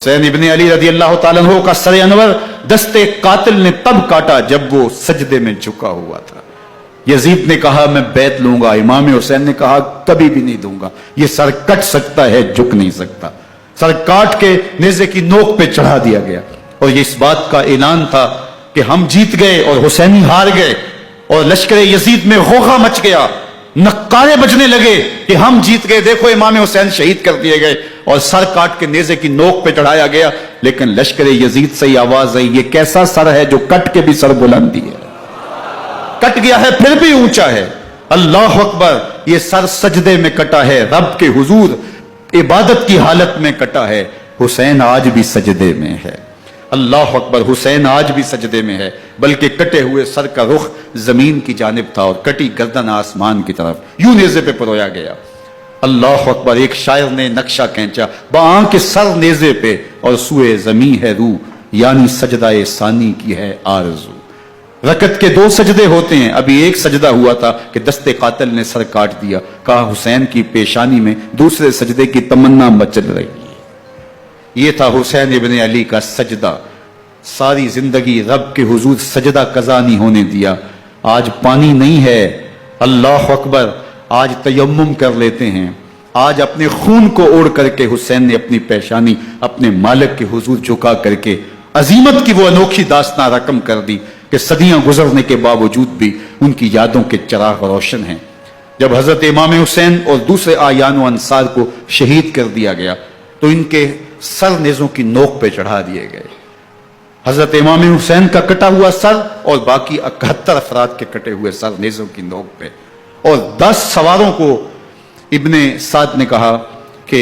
حسین ابن علی رضی اللہ تعالیٰ عنہ کا سر انور دستے قاتل نے تب کاٹا جب وہ سجدے میں جھکا ہوا تھا۔ یزید نے کہا میں بیعت لوں گا، امام حسین نے کہا کبھی بھی نہیں دوں گا، یہ سر کٹ سکتا ہے جھک نہیں سکتا۔ سر کاٹ کے نیزے کی نوک پہ چڑھا دیا گیا اور یہ اس بات کا اعلان تھا کہ ہم جیت گئے اور حسینی ہار گئے، اور لشکر یزید میں غوغا مچ گیا، نقارے بجنے لگے کہ ہم جیت گئے، دیکھو امام حسین شہید کر دیے گئے، اور سر کاٹ کے نیزے کی نوک پہ چڑھایا گیا۔ لیکن لشکر یزید سے ہی آواز آئی یہ کیسا سر ہے جو کٹ کے بھی سر بلندی ہے، کٹ گیا ہے پھر بھی اونچا ہے۔ اللہ اکبر، یہ سر سجدے میں کٹا ہے، رب کے حضور عبادت کی حالت میں کٹا ہے۔ حسین آج بھی سجدے میں ہے، اللہ اکبر، حسین آج بھی سجدے میں ہے، بلکہ کٹے ہوئے سر کا رخ زمین کی جانب تھا اور کٹی گردن آسمان کی طرف، یوں نیزے پہ پرویا گیا۔ اللہ اکبر، ایک شاعر نے نقشہ کھینچا، بآنکھ سر نیزے پہ اور سوئے زمین ہے روح، یعنی سجدہ ثانی کی ہے آرزو۔ رکعت کے 2 سجدے ہوتے ہیں، ابھی ایک سجدہ ہوا تھا کہ دستے قاتل نے سر کاٹ دیا، کہا حسین کی پیشانی میں دوسرے سجدے کی تمنا مچل رہی ہے۔ یہ تھا حسین ابن علی کا سجدہ، ساری زندگی رب کے حضور سجدہ قضا نہیں ہونے دیا۔ آج پانی نہیں ہے، اللہ اکبر، آج تیمم کر لیتے ہیں، آج اپنے خون کو اوڑ کر کے حسین نے اپنی پیشانی اپنے مالک کے حضور جھکا کر کے عظیمت کی وہ انوکھی داستان رقم کر دی کہ صدیاں گزرنے کے باوجود بھی ان کی یادوں کے چراغ روشن ہیں۔ جب حضرت امام حسین اور دوسرے آیان و انصار کو شہید کر دیا گیا تو ان کے سر نیزوں کی نوک پہ چڑھا دیے گئے۔ حضرت امام حسین کا کٹا ہوا سر اور باقی 71 افراد کے کٹے ہوئے سر نیزوں کی نوک پہ، اور 10 سواروں کو ابن سعد نے کہا کہ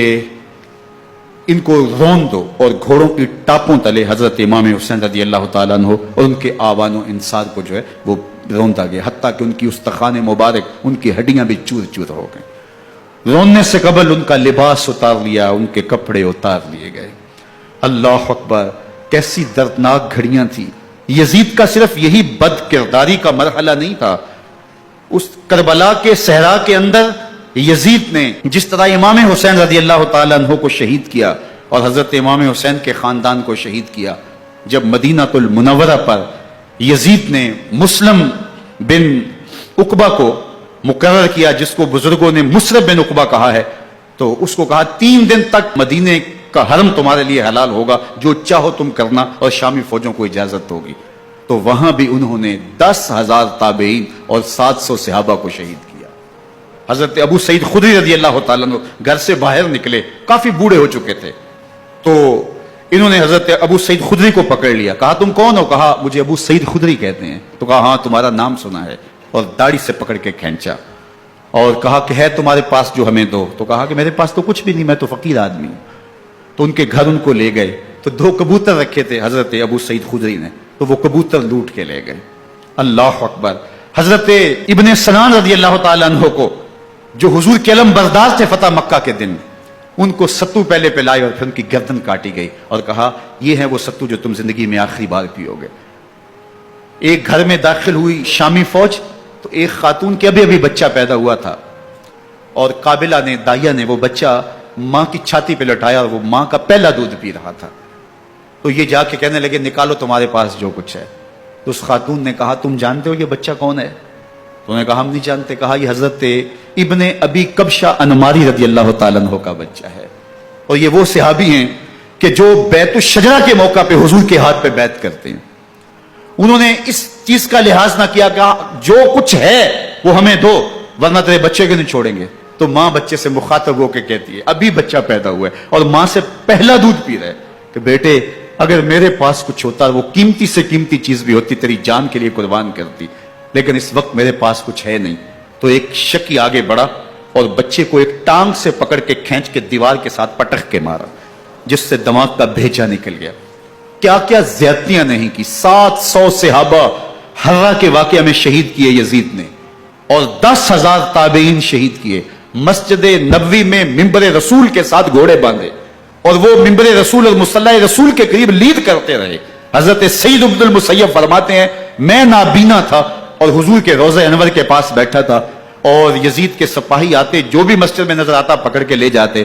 ان کو رون دو، اور گھوڑوں کی ٹاپوں تلے حضرت امام حسین رضی اللہ تعالیٰ عنہ اور ان کے آوان و انصار کو جو ہے وہ روندا گیا، حتیٰ کہ ان کی استخوان مبارک، ان کی ہڈیاں بھی چور چور ہو گئیں۔ روننے سے قبل ان کا لباس اتار لیا، ان کے کپڑے اتار لیے گئے۔ اللہ اکبر، کیسی دردناک گھڑیاں تھیں۔ یزید کا صرف یہی بد کرداری کا مرحلہ نہیں تھا، اس کربلا کے صحرا کے اندر یزید نے جس طرح امام حسین رضی اللہ تعالیٰ عنہ کو شہید کیا اور حضرت امام حسین کے خاندان کو شہید کیا، جب مدینہ المنورہ پر یزید نے مسلم بن عقبہ کو مقرر کیا، جس کو بزرگوں نے مصرب بن عقبہ کہا ہے، تو اس کو کہا 3 دن تک مدینے کا حرم تمہارے لیے حلال ہوگا، جو چاہو تم کرنا، اور شامی فوجوں کو اجازت ہوگی۔ تو وہاں بھی انہوں نے 10,000 تابعین اور 700 صحابہ کو شہید کیا۔ حضرت ابو سعید خدری رضی اللہ تعالیٰ عنہ گھر سے باہر نکلے، کافی بوڑھے ہو چکے تھے، تو انہوں نے حضرت ابو سعید خدری کو پکڑ لیا، کہا تم کون ہو؟ کہا مجھے ابو سعید خدری کہتے ہیں۔ تو کہا ہاں تمہارا نام سنا ہے، اور داڑھی سے پکڑ کے کھینچا اور کہا کہ ہے تمہارے پاس جو ہمیں دو؟ تو کہا کہ میرے پاس تو کچھ بھی نہیں، میں تو فقیر آدمی ہوں۔ تو ان کے گھر ان کو لے گئے، تو 2 کبوتر رکھے تھے حضرت ابو سعید خدری نے، تو وہ کبوتر لوٹ کے لے گئے۔ اللہ اکبر، حضرت ابن سنان رضی اللہ تعالیٰ عنہ کو جو حضور کے علم بردار تھے فتح مکہ کے دن، ان کو ستو پہلے پہ لائے اور پھر ان کی گردن کاٹی گئی اور کہا یہ ہے وہ ستو جو تم زندگی میں آخری بار پیو گے۔ ایک گھر میں داخل ہوئی شامی فوج، تو ایک خاتون کے ابھی بچہ پیدا ہوا تھا، اور قابلہ نے، دائیا نے وہ بچہ ماں کی چھاتی پہ لٹایا اور وہ ماں کا پہلا دودھ پی رہا تھا۔ تو یہ جا کے کہنے لگے نکالو تمہارے پاس جو کچھ ہے۔ تو اس خاتون نے کہا تم جانتے ہو یہ بچہ کون ہے؟ تو انہوں نے کہا ہم نہیں جانتے۔ کہا یہ حضرت ابن ابی کبشہ انماری رضی اللہ تعالیٰ عنہ کا بچہ ہے، اور یہ وہ صحابی ہیں کہ جو بیعت الشجرہ کے موقع پہ حضور کے ہاتھ پہ بیعت کرتے ہیں۔ انہوں نے اس چیز کا لحاظ نہ کیا کہ جو کچھ ہے وہ ہمیں دو ورنہ تیرے بچے کو نہیں چھوڑیں گے۔ تو ماں بچے سے مخاطب ہو کے کہتی ہے، ابھی بچہ پیدا ہوا ہے اور ماں سے پہلا دودھ پی رہا ہے، کہ بیٹے اگر میرے پاس کچھ ہوتا، وہ قیمتی سے قیمتی چیز بھی ہوتی، تیری جان کے لیے قربان کرتی، لیکن اس وقت میرے پاس کچھ ہے نہیں۔ تو ایک شکی آگے بڑھا اور بچے کو ایک ٹانگ سے پکڑ کے کھینچ کے دیوار کے ساتھ پٹخ کے مارا، جس سے دماغ کا بھیجا نکل گیا۔ کیا کیا زیادتیاں نہیں کی۔ 700 صحابہ حرہ کے واقعہ میں شہید کیے یزید نے، اور 10,000 تابعین شہید کیے۔ مسجد نبوی میں ممبر رسول کے ساتھ گھوڑے باندھے، اور وہ ممبر رسول اور مصلی رسول کے قریب لیڈ کرتے رہے۔ حضرت سعید بن المسیب فرماتے ہیں میں نابینا تھا اور حضور کے روضہ انور کے پاس بیٹھا تھا، اور یزید کے سپاہی آتے، جو بھی مسجد میں نظر آتا پکڑ کے لے جاتے۔